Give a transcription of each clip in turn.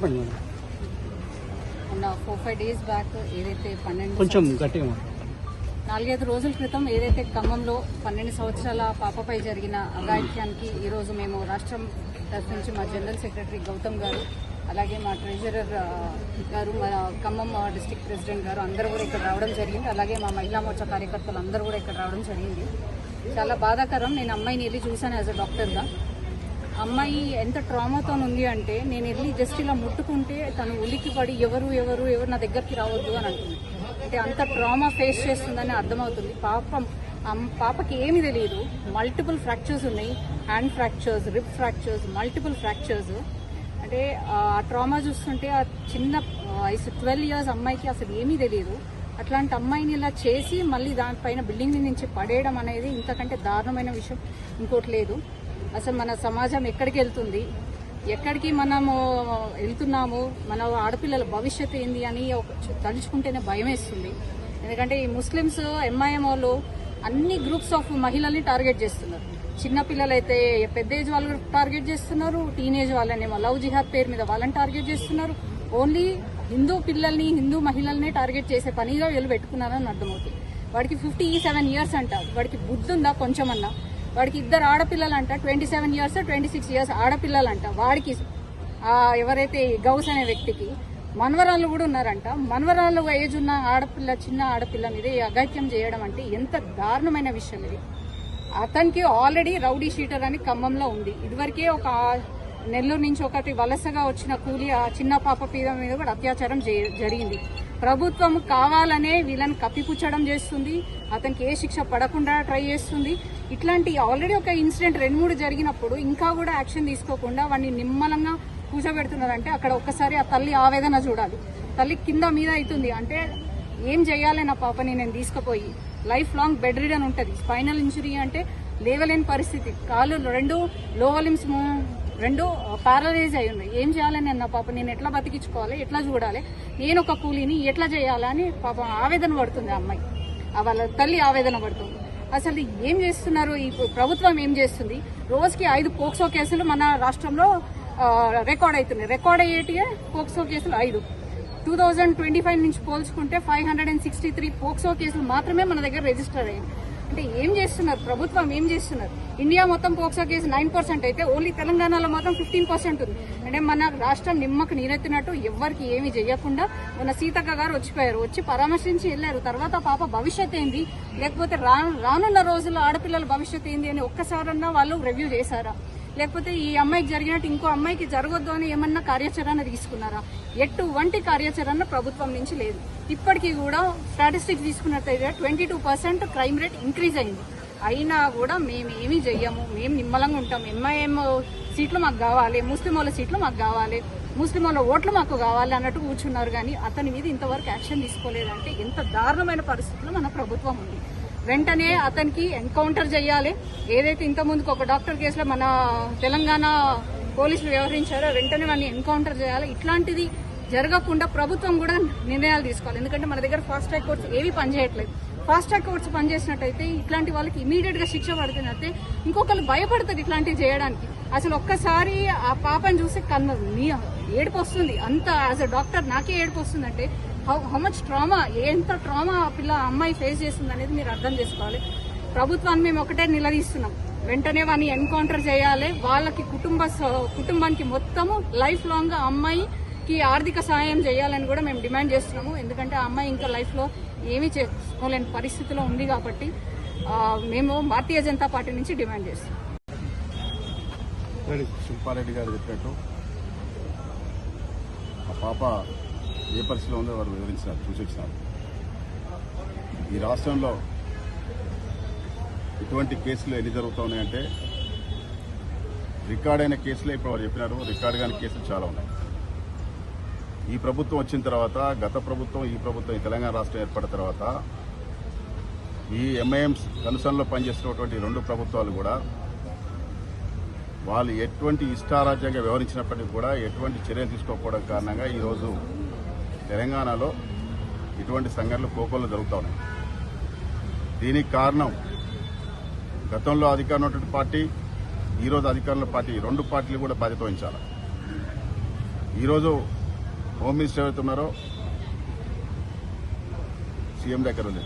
చెప్పండి. మొన్న 4-5 days back ఏదైతే 4-5 రోజుల క్రితం ఏదైతే ఖమ్మంలో 12 సంవత్సరాల పాపపై జరిగిన అఘాయిత్యానికి ఈరోజు మేము రాష్ట్రం తరఫు నుంచి మా జనరల్ సెక్రటరీ గౌతమ్ గారు, అలాగే మా ట్రెజరర్ గారు, మా ఖమ్మం డిస్ట్రిక్ట్ ప్రెసిడెంట్ గారు అందరూ కూడా ఇక్కడ రావడం జరిగింది. అలాగే మా మహిళా మోర్చా కార్యకర్తలు అందరూ కూడా ఇక్కడ రావడం జరిగింది. చాలా బాధాకరం. నేను అమ్మాయిని వెళ్ళి చూశాను యాజ్ అ డాక్టర్గా. అమ్మాయి ఎంత ట్రామాతో ఉంది అంటే, నేను వెళ్ళి జస్ట్ ఇలా ముట్టుకుంటే తను ఉలికి పడి ఎవరు నా దగ్గరికి రావద్దు అని అంటుంది. అంటే అంత ట్రామా ఫేస్ చేస్తుందని అర్థమవుతుంది. పాపకి ఏమీ తెలియదు. మల్టిపుల్ ఫ్రాక్చర్స్ ఉన్నాయి, హ్యాండ్ ఫ్రాక్చర్స్, రిప్ ఫ్రాక్చర్స్, మల్టిపుల్ ఫ్రాక్చర్స్. అంటే ఆ ట్రామా చూస్తుంటే ఆ చిన్న 12 years అమ్మాయికి అసలు ఏమీ తెలియదు. అట్లాంటి అమ్మాయిని ఇలా చేసి మళ్ళీ దానిపైన బిల్డింగ్ నుంచి పడేయడం అనేది ఇంతకంటే దారుణమైన విషయం ఇంకోటి లేదు. అసలు మన సమాజం ఎక్కడికి వెళ్తుంది, ఎక్కడికి మనము వెళ్తున్నాము, మన ఆడపిల్లల భవిష్యత్తు ఏంది అని తలుచుకుంటేనే భయం వేస్తుంది. ఎందుకంటే ఈ ముస్లిమ్స్ ఎంఐఎం వాళ్ళు అన్ని గ్రూప్స్ ఆఫ్ మహిళల్ని టార్గెట్ చేస్తున్నారు. చిన్నపిల్లలైతే పెద్ద ఏజ్ వాళ్ళు టార్గెట్ చేస్తున్నారు, టీనేజ్ వాళ్ళనేమో లవ్ జిహాద్ పేరు మీద వాళ్ళని టార్గెట్ చేస్తున్నారు. ఓన్లీ హిందూ పిల్లల్ని, హిందూ మహిళల్ని టార్గెట్ చేసే పనిగా వీళ్ళు పెట్టుకున్నారని అర్థమవుతుంది. వాడికి 57 years అంట. వాడికి బుద్ధి ఉందా కొంచెమన్నా? వాడికి 2 ఆడపిల్లలంట, 27 years 26 years ఆడపిల్లలంట. వాడికి ఎవరైతే గౌస్ అనే వ్యక్తికి మనవరాళ్ళు కూడా ఉన్నారంట. మనవరాళ్ళు ఏజ్ ఉన్న ఆడపిల్ల, చిన్న ఆడపిల్ల మీద ఈ అఘాయిత్యం చేయడం అంటే ఎంత దారుణమైన విషయం ఇది. అతనికి ఆల్రెడీ రౌడీ షీటర్ అని ఖమ్మంలో ఉంది. ఇదివరకే ఒక నెల్లూరు నుంచి ఒకటి వలసగా వచ్చిన కూలి ఆ చిన్న పాప మీద కూడా అత్యాచారం జరిగింది. ప్రభుత్వం కావాలనే వీళ్ళని కప్పిపుచ్చడం చేస్తుంది. అతనికి ఏ శిక్ష పడకుండా ట్రై చేస్తుంది. ఇట్లాంటి ఆల్రెడీ ఒక ఇన్సిడెంట్ 2-3 జరిగినప్పుడు ఇంకా కూడా యాక్షన్ తీసుకోకుండా వాడిని నిమ్మలంగా కూర్చోబెడుతున్నారంటే అక్కడ ఒక్కసారి ఆ తల్లి ఆవేదన చూడాలి. తల్లి కింద మీద అవుతుంది. అంటే ఏం చేయాలి నా పాపని నేను తీసుకుపోయి? లైఫ్ లాంగ్ బెడ్ రిడన్ ఉంటుంది. స్పైనల్ ఇంజురీ అంటే లేవలేని పరిస్థితి. కాళ్ళు 2 లోవర్ లిమ్స్ 2 పారలైజ్ అయి ఉన్నాయి. ఏం చేయాలని నా పాప నేను ఎట్లా బతికించుకోవాలి, ఎట్లా చూడాలి, నేను ఒక కూలీని ఎట్లా చేయాలని పాపం ఆవేదన పడుతుంది. ఆ అమ్మాయి, వాళ్ళ తల్లి ఆవేదన పడుతుంది. అసలు ఏం చేస్తున్నారు ఈ ప్రభుత్వం? ఏం చేస్తుంది? రోజుకి 5 పోక్సో కేసులు మన రాష్ట్రంలో రికార్డ్ అవుతున్నాయి. రికార్డ్ అయ్యేటివే పోక్సో కేసులు 5. 2025 నుంచి పోల్చుకుంటే 563 పోక్సో కేసులు మాత్రమే మన దగ్గర రిజిస్టర్ అయ్యాయి. అంటే ఏం చేస్తున్నారు ప్రభుత్వం? ఏం చేస్తున్నారు? ఇండియా మొత్తం పోక్సో కేసు 9% అయితే ఓన్లీ తెలంగాణలో మాత్రం 15% ఉంది. అంటే మన రాష్ట్రం నిమ్మకు నీరెత్తినట్టు ఎవరికి ఏమి చేయకుండా మన సీతక్క గారు వచ్చి పరామర్శించి వెళ్ళారు. తర్వాత పాప భవిష్యత్ ఏంది, లేకపోతే రానున్న రోజుల్లో ఆడపిల్లల భవిష్యత్ ఏంది అని ఒక్కసారన్నా వాళ్ళు రివ్యూ చేశారా? లేకపోతే ఈ అమ్మాయికి జరిగినట్టు ఇంకో అమ్మాయికి జరగొద్దు అని ఏమన్నా కార్యాచరణ తీసుకున్నారా? ఎటువంటి కార్యాచరణ ప్రభుత్వం నుంచి లేదు. ఇప్పటికీ కూడా స్టాటిస్టిక్స్ తీసుకున్నట్లయితే 22% క్రైమ్ రేట్ ఇంక్రీజ్ అయింది. అయినా కూడా మేము ఏమీ చెయ్యము, మేము నిమ్మలంగా ఉంటాం. ఎంఐఎం సీట్లు మాకు కావాలి, ముస్లిం వాళ్ళ సీట్లు మాకు కావాలి, ముస్లిం వాళ్ళ ఓట్లు మాకు కావాలి అన్నట్టు కూర్చున్నారు. కానీ అతని మీద ఇంతవరకు యాక్షన్ తీసుకోలేదంటే ఎంత దారుణమైన పరిస్థితుల్లో మన ప్రభుత్వం ఉంది. వెంటనే అతనికి ఎన్కౌంటర్ చేయాలి. ఏదైతే ఇంతకుముందుకు ఒక డాక్టర్ కేసులో మన తెలంగాణ పోలీసులు వ్యవహరించారో వెంటనే వాడిని ఎన్కౌంటర్ చేయాలి. ఇట్లాంటిది జరగకుండా ప్రభుత్వం కూడా నిర్ణయాలు తీసుకోవాలి. ఎందుకంటే మన దగ్గర ఫాస్ట్ ట్రాక్ కోర్ట్స్ ఏవి పనిచేయట్లేదు. ఫాస్ట్ ట్రాక్ కోర్ట్స్ పనిచేసినట్టయితే ఇట్లాంటి వాళ్ళకి ఇమీడియట్ గా శిక్ష పడుతున్నట్టే ఇంకొకరు భయపడుతుంది ఇట్లాంటివి చేయడానికి. అసలు ఒక్కసారి ఆ పాపని చూసి ఏడుపు వస్తుంది. అంత యాజ్ అ డాక్టర్ నాకే ఏడుపు వస్తుంది. అంటే హౌ మచ్ ట్రామా, ఎంత ట్రామా ఆ అమ్మాయి ఫేస్ చేస్తుంది అనేది మీరు అర్థం చేసుకోవాలి. ప్రభుత్వాన్ని మేము ఒకటే నిలదీస్తున్నాం, వెంటనే వాడిని ఎన్కౌంటర్ చేయాలి. వాళ్ళకి కుటుంబానికి మొత్తము లైఫ్ లాంగ్ ఆ అమ్మాయికి ఆర్థిక సహాయం చేయాలని కూడా మేము డిమాండ్ చేస్తున్నాము. ఎందుకంటే ఆ అమ్మాయి ఇంకా లైఫ్ లో ఏమీ చేసుకోలేని పరిస్థితిలో ఉంది కాబట్టి మేము భారతీయ జనతా పార్టీ నుంచి డిమాండ్ చేస్తున్నాం. శిల్పారెడ్డి గారు చెప్పినట్టు ఆ పాప ఏ పరిస్థితిలో ఉందో వారు వివరించినారు, చూసొచ్చినారు. ఈ రాష్ట్రంలో ఇటువంటి కేసులు ఎన్ని జరుగుతూ ఉన్నాయంటే రికార్డ్ అయిన కేసులే ఇప్పుడు వారు చెప్పినారు. రికార్డ్ కాని కేసులు చాలా ఉన్నాయి. ఈ ప్రభుత్వం వచ్చిన తర్వాత, గత ప్రభుత్వం, ఈ ప్రభుత్వం, ఈ తెలంగాణ రాష్ట్రం ఏర్పడిన తర్వాత ఈ ఎంఐఎం కనుసనలో పనిచేస్తున్నటువంటి 2 ప్రభుత్వాలు కూడా వాళ్ళు ఎటువంటి ఇష్టారాజ్యంగా వ్యవహరించినప్పటికీ కూడా ఎటువంటి చర్యలు తీసుకోకపోవడం కారణంగా ఈరోజు తెలంగాణలో ఇటువంటి సంఘటనలు కోకొల్లో జరుగుతూ ఉన్నాయి. దీనికి కారణం గతంలో అధికారంలో ఉన్నటువంటి పార్టీ, ఈరోజు అధికారంలో పార్టీ, 2 పార్టీలు కూడా బాధ్యత వహించాలి. ఈరోజు హోమ్ మినిస్టర్ ఎవరైతే ఉన్నారో సీఎం దగ్గర ఉంది,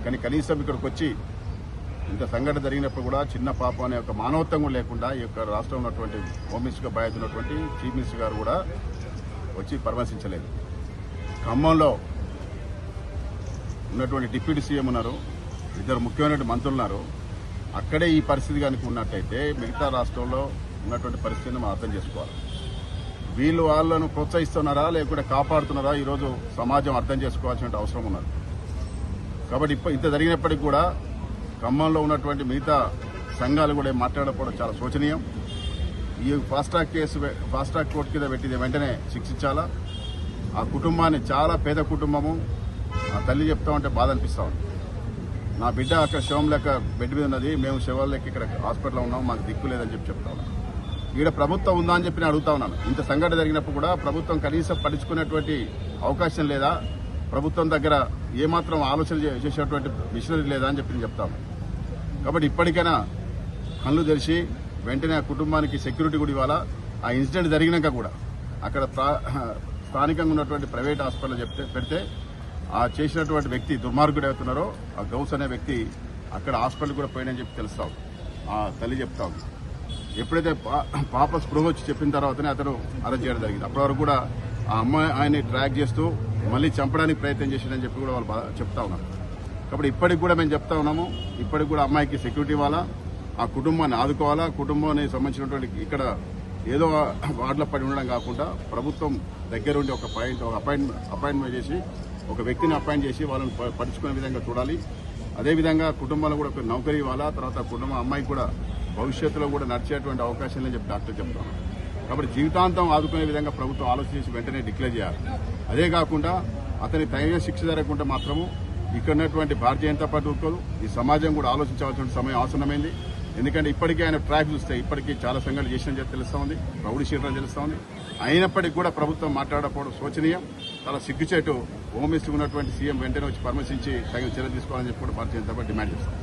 కానీ కనీసం ఇక్కడికి వచ్చి ఇంత సంఘటన జరిగినప్పుడు కూడా చిన్న పాప అనే ఒక మానవత్వం కూడా లేకుండా ఈ యొక్క రాష్ట్రంలో ఉన్నటువంటి హోమ్ మినిస్టర్గా బాధ్యత ఉన్నటువంటి చీఫ్ మినిస్టర్ గారు కూడా వచ్చి పరామర్శించలేదు. ఖమ్మంలో ఉన్నటువంటి డిప్యూటీ సీఎం ఉన్నారు, ఇద్దరు ముఖ్యమైన మంత్రులు ఉన్నారు. అక్కడే ఈ పరిస్థితి కనుక ఉన్నట్టయితే మిగతా రాష్ట్రంలో ఉన్నటువంటి పరిస్థితిని మనం అర్థం చేసుకోవాలి. వీళ్ళు వాళ్ళను ప్రోత్సహిస్తున్నారా లేకుంటే కాపాడుతున్నారా ఈరోజు సమాజం అర్థం చేసుకోవాల్సిన అవసరం ఉన్నది. కాబట్టి ఇంత జరిగినప్పటికీ కూడా ఖమ్మంలో ఉన్నటువంటి మిగతా సంఘాలు కూడా మాట్లాడకపోవడం చాలా శోచనీయం. ఈ ఫాస్ట్ ట్రాక్ కోర్టు కింద పెట్టింది వెంటనే శిక్షించాలా. ఆ కుటుంబాన్ని, చాలా పేద కుటుంబము, ఆ తల్లి చెప్తా ఉంటే బాధ అనిపిస్తా ఉంది. నా బిడ్డ అక్కడ శవం లెక్క బెడ్ మీద ఉన్నది, మేము శవాల లెక్క ఇక్కడ హాస్పిటల్లో ఉన్నాం, మాకు దిక్కు లేదని చెప్తా ఉన్నాను. ఈడ ప్రభుత్వం ఉందా అని చెప్పి నేను అడుగుతా ఉన్నాను. ఇంత సంఘటన జరిగినప్పుడు కూడా ప్రభుత్వం కనీసం పట్టించుకునేటువంటి అవకాశం లేదా, ప్రభుత్వం దగ్గర ఏమాత్రం ఆలోచన చేసేటువంటి మిషనరీ లేదా అని చెప్పి నేను చెప్తా ఉన్నాను. కాబట్టి ఇప్పటికైనా కళ్ళు తెరిచి వెంటనే ఆ కుటుంబానికి సెక్యూరిటీ కూడా ఇవ్వాలా. ఆ ఇన్సిడెంట్ జరిగినాక కూడా అక్కడ స్థానికంగా ఉన్నటువంటి ప్రైవేట్ హాస్పిటల్ పెడితే ఆ చేసినటువంటి వ్యక్తి దుర్మార్గుడు అవుతున్నారో ఆ గౌస్ అనే వ్యక్తి అక్కడ హాస్పిటల్ కూడా పోయినని చెప్పి తెలుస్తాం. ఆ తల్లి చెప్తా ఉంది. ఎప్పుడైతే పాప స్పృహ వచ్చి చెప్పిన తర్వాతనే అతను అరెస్ట్ చేయడం జరిగింది. అప్పటి వరకు కూడా ఆ అమ్మాయి ఆయన్ని ట్రాక్ చేస్తూ మళ్ళీ చంపడానికి ప్రయత్నం చేసిందని చెప్పి కూడా వాళ్ళు చెప్తా ఉన్నారు. కాబట్టి ఇప్పటికి కూడా మేము చెప్తా ఉన్నాము, ఇప్పటికి కూడా అమ్మాయికి సెక్యూరిటీ ఇవ్వాలా, ఆ కుటుంబాన్ని ఆదుకోవాలా. కుటుంబానికి సంబంధించినటువంటి ఇక్కడ ఏదో వార్డులో పడి ఉండడం కాకుండా ప్రభుత్వం దగ్గరుండి ఒక అపాయింట్మెంట్ చేసి ఒక వ్యక్తిని అపాయింట్ చేసి వాళ్ళని పట్టించుకునే విధంగా చూడాలి. అదేవిధంగా కుటుంబాలు కూడా ఒక నౌకరీ ఇవ్వాలా. తర్వాత కుటుంబం అమ్మాయికి కూడా భవిష్యత్తులో కూడా నడిచేటువంటి అవకాశం లేని చెప్పి డాక్టర్ చెప్తాం. కాబట్టి జీవితాంతం ఆదుకునే విధంగా ప్రభుత్వం ఆలోచించి వెంటనే డిక్లేర్ చేయాలి. అదే కాకుండా అతని తగిన శిక్ష జరగకుండా మాత్రము ఇక్కడ ఉన్నటువంటి భారతీయ జనతా పార్టీ ఈ సమాజం కూడా ఆలోచించవలసిన సమయం ఆసన్నమైంది. ఎందుకంటే ఇప్పటికీ ఆయన ట్రాక్ చూస్తే ఇప్పటికీ చాలా సంఘటనలు చేసిన తెలుస్తా ఉంది, రౌడీ షీటర్లు తెలుస్తా ఉంది. అయినప్పటికీ కూడా ప్రభుత్వం మాట్లాడకపోవడం శోచనీయం, చాలా సిగ్గుచేటు. హోమ్ మినిస్టర్ ఉన్నటువంటి సీఎం వెంటనే వచ్చి పరామర్శించి తగిన చర్యలు తీసుకోవాలని చెప్పి కూడా భారతీయ జనతా పార్టీ డిమాండ్ చేస్తాం.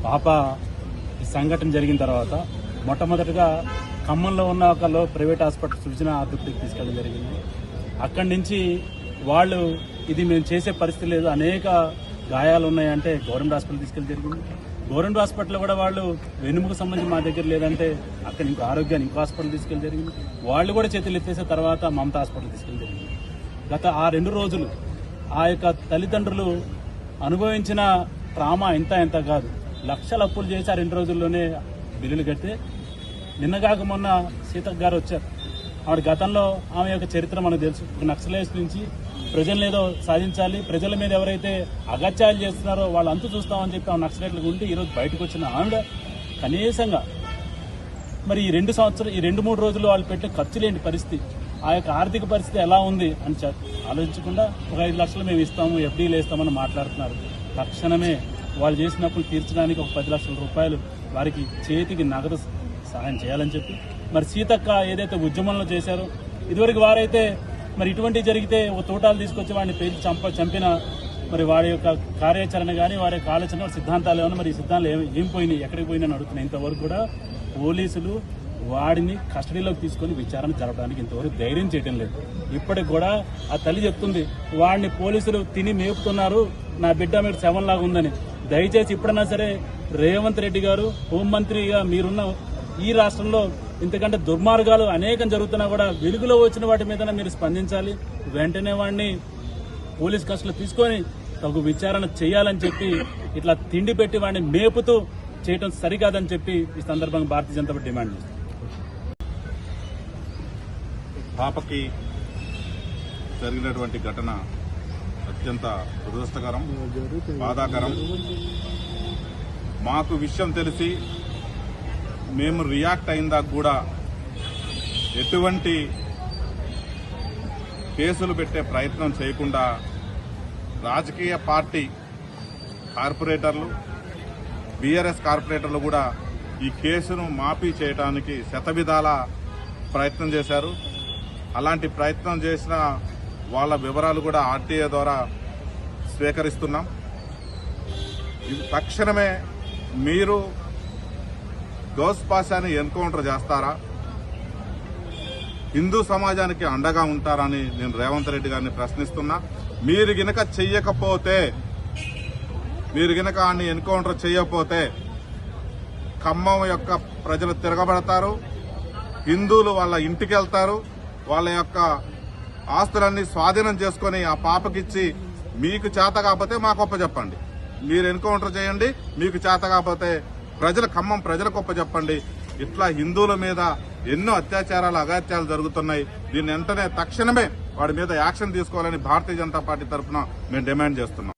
పాప ఈ సంఘటన జరిగిన తర్వాత మొట్టమొదటిగా ఖమ్మంలో ఉన్న ఒక ప్రైవేట్ హాస్పిటల్ సృజన ఆసుపత్రికి తీసుకెళ్ళడం జరిగింది. అక్కడి నుంచి వాళ్ళు ఇది మేము చేసే పరిస్థితి లేదు, అనేక గాయాలు ఉన్నాయంటే గవర్నమెంట్ హాస్పిటల్ తీసుకెళ్ళి జరిగింది. గవర్నమెంట్ హాస్పిటల్లో కూడా వాళ్ళు వెనుముకు సంబంధించి మా దగ్గర లేదంటే అక్కడ ఇంకో ఆరోగ్యాన్ని ఇంకో హాస్పిటల్ తీసుకెళ్ళి జరిగింది. వాళ్ళు కూడా చేతులు ఎత్తేసిన తర్వాత మమతా హాస్పిటల్ తీసుకెళ్ళి జరిగింది. గత ఆ 2 రోజులు ఆ యొక్క తల్లిదండ్రులు అనుభవించిన ట్రామా ఎంత కాదు, లక్షల అప్పులు చేసి ఆ 2 రోజుల్లోనే బిల్లులు కడితే నిన్నగాక మొన్న సీతక్క గారు వచ్చారు. ఆవిడ గతంలో ఆమె యొక్క చరిత్ర మనకు తెలుసు. నక్సలైట్స్ నుంచి ప్రజలను ఏదో సాధించాలి, ప్రజల మీద ఎవరైతే అగత్యాలు చేస్తున్నారో వాళ్ళు అంతు చూస్తామని చెప్పి ఆమె నక్సలైట్లకు ఉండి ఈరోజు బయటకు వచ్చిన ఆవిడ కనీసంగా మరి ఈ 2-3 రోజులు వాళ్ళు పెట్టే ఖర్చులేంటి పరిస్థితి, ఆ యొక్క ఆర్థిక పరిస్థితి ఎలా ఉంది అని ఆలోచించకుండా ఒక 5 లక్షలు మేము ఇస్తాము, ఎఫ్డీలు వేస్తామని మాట్లాడుతున్నారు. తక్షణమే వాళ్ళు చేసినప్పుడు తీర్చడానికి ఒక 10 లక్షల రూపాయలు వారికి చేతికి నగదు సహాయం చేయాలని చెప్పి మరి సీతక్క ఏదైతే ఉద్యమంలో చేశారో ఇదివరకు వారైతే మరి ఇటువంటి జరిగితే ఒక తోటాలు తీసుకొచ్చి వాడిని పేరు చంపిన మరి వాడి యొక్క కార్యాచరణ కానీ వారి యొక్క ఆలోచన సిద్ధాంతాలు ఏమన్నా మరి ఈ సిద్ధాంతాలు ఏం పోయినాయి, ఎక్కడికి పోయినాయని అడుగుతున్నాయి. ఇంతవరకు కూడా పోలీసులు వాడిని కస్టడీలోకి తీసుకొని విచారణ జరపడానికి ఇంతవరకు ధైర్యం చేయడం లేదు. ఇప్పటికి కూడా ఆ తల్లి చెప్తుంది, వాడిని పోలీసులు తిని మేపుతున్నారు, నా బిడ్డ మీరు శవంలాగా ఉందని. దయచేసి ఇప్పుడన్నా సరే రేవంత్ రెడ్డి గారు హోంమంత్రిగా మీరున్న ఈ రాష్ట్రంలో ఇంతకంటే దుర్మార్గాలు అనేకం జరుగుతున్నా కూడా వెలుగులో వచ్చిన వాటి మీద మీరు స్పందించాలి. వెంటనే వాడిని పోలీస్ కస్టడీలో తీసుకొని తగు విచారణ చేయాలని చెప్పి ఇట్లా తిండి పెట్టి వాడిని మేపుతూ చేయటం సరికాదని చెప్పి ఈ సందర్భంగా భారతీయ జనతా పార్టీ డిమాండ్ చేస్తుంది. పాపకి జరిగినటువంటి ఘటన అత్యంత దురదృష్టకరం, బాధాకరం. మాకు విషయం తెలిసి మేము రియాక్ట్ అయిందాక కూడా ఎటువంటి కేసులు పెట్టే ప్రయత్నం చేయకుండా రాజకీయ పార్టీ కార్పొరేటర్లు, బీఆర్ఎస్ కార్పొరేటర్లు కూడా ఈ కేసును మాఫీ చేయడానికి శతవిధాల ప్రయత్నం చేశారు. అలాంటి ప్రయత్నం చేసిన వాళ్ళ వివరాలు కూడా ఆర్టీఏ ద్వారా స్వీకరిస్తున్నాం. ఇది తక్షణమే మీరు గౌస్ పాషాని ఎన్కౌంటర్ చేస్తారా, హిందూ సమాజానికి అండగా ఉంటారని నేను రేవంత్ రెడ్డి గారిని ప్రశ్నిస్తున్నా. మీరు గినక చెయ్యకపోతే, మీరు గినక ఆయన్ని ఎన్కౌంటర్ చేయకపోతే ఖమ్మం యొక్క ప్రజలు తిరగబడతారు, హిందువులు వాళ్ళ ఇంటికి వెళ్తారు, వాళ్ళ యొక్క ఆస్తులన్నీ స్వాధీనం చేసుకుని ఆ పాపకిచ్చి మీకు చేత కాకపోతే మాకు చెప్పండి. మీరు ఎన్కౌంటర్ చేయండి, మీకు చేత కాకపోతే ఖమ్మం ప్రజలకు చెప్పండి. ఇట్లా హిందువుల మీద ఎన్నో అత్యాచారాలు అగాత్యాలు జరుగుతున్నాయి. దీన్ని వెంటనే తక్షణమే వాడి మీద యాక్షన్ తీసుకోవాలని భారతీయ జనతా పార్టీ తరఫున మేము డిమాండ్ చేస్తున్నాం.